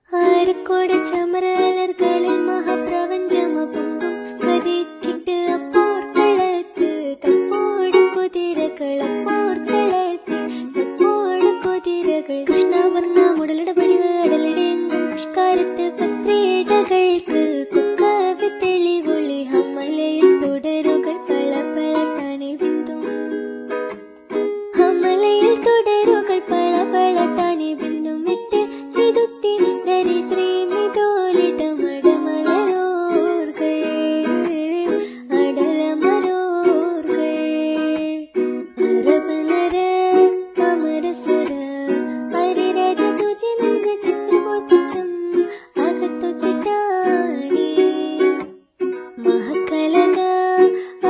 ആരക്കോട് ചമരലർകളിൽ മഹാപ്രപഞ്ചമപൊങ്കും കതിച്ചിട്ട് അപ്പോർക്കളത്ത് തപ്പോട് കുതിരകളപ്പോർക്കളത്ത് തപ്പോട് കുതിരകൾ കൃഷ്ണവർണ്ണ മുടലിടപടിവ് അടലിടെങ്കും പുഷ്കാരത്ത് പത്രേടകൾക്ക് കുക്കവി തെളിവൊളി ഹമ്മലയിൽ തുടരുകൾ പള പള താനെ ബിന്ദും ഹമ്മലയിൽ തുടരുകൾ പള പള താനെ ബിന്ദും വിട്ട് തിരുത്തി ദരിദ്രേ മിതോലിടമടമലരോർകൾ അടലമരോർകൾ അരബനര അമരസുര ഹരിരാജ തുജി നങ്ക ചിത്രമോർപ്പിച്ചും അകത്തൊത്തിട്ടാനി മഹക്കലക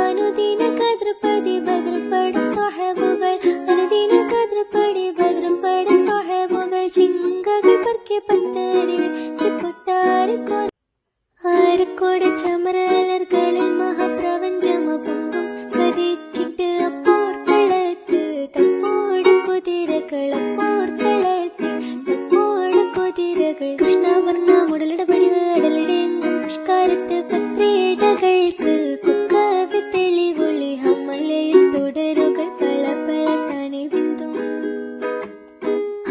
അനുദിന കദ്രപതി ഭദ്രപട സാഹബുകൾ അനുദിന കദ്രപടി ഭദ്രപട സാഹബുകൾ ചിങ്കകൾ പർക്കെ പത്തരിവ് തിപ്പൊട്ടാരക്കോ ആരക്കോട് ചമരലർകളിൽ മഹാപ്രപഞ്ചമപൊങ്കും കതിച്ചിട്ട് അപ്പോർക്കളത്ത് തപ്പോട് കുതിരകളപ്പോർക്കളത്ത് തപ്പോട് കുതിരകൾ കൃഷ്ണവർണ്ണ മുടലിടപടിവ് അടലിടെങ്കും പുഷ്കാരത്ത് പത്രേടകൾക്ക് കുക്കവി തെളിവൊളി ഹമ്മലയിൽ തുടരുകൾ പള പള താനെ ബിന്ദും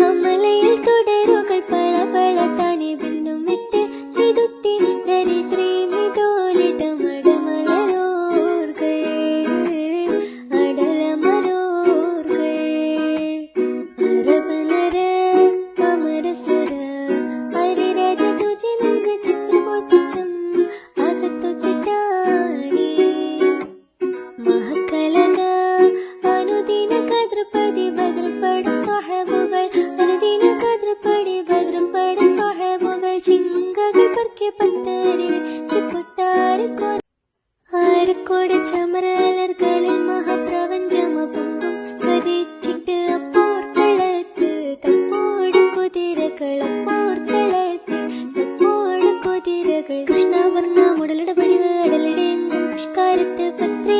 ഹമ്മലയിൽ തുടരുകൾ പള പള താനെ ബിന്ദും വിട്ട് തിരുത്തി ദരിദ്രേ മിതോലിടമടമലരോർകൾ അടലമരോർകൾ അരബനര അമരസുര ഹരിരാജ തുജി നങ്ക ചിത്രമോർപ്പിച്ചും അകത്തൊത്തിട്ടാനി മഹക്കലക അനുദിന കദ്രപതി ഭദ്രപട സാഹബുകൾ അനുദിന കദ്രപടി ഭദ്രപട സാഹബുകൾ ചിങ്കകൾ പർക്കെ പത്തരിവ് തിപ്പൊട്ടാരക്കോ ആരക്കോട് ചമരലർകളിൽ മഹാപ്രപഞ്ചമപൊങ്കും കതിച്ചിട്ട് അപ്പോർക്കളത്ത് തപ്പോട് കുതിരകളപ്പോർക്കളത്ത് തപ്പോട് കുതിരകൾ കൃഷ്ണവർണ്ണ മുടലിടപടിവ് അടലിടെങ്കും പുഷ്കാരത്ത് പത്രേ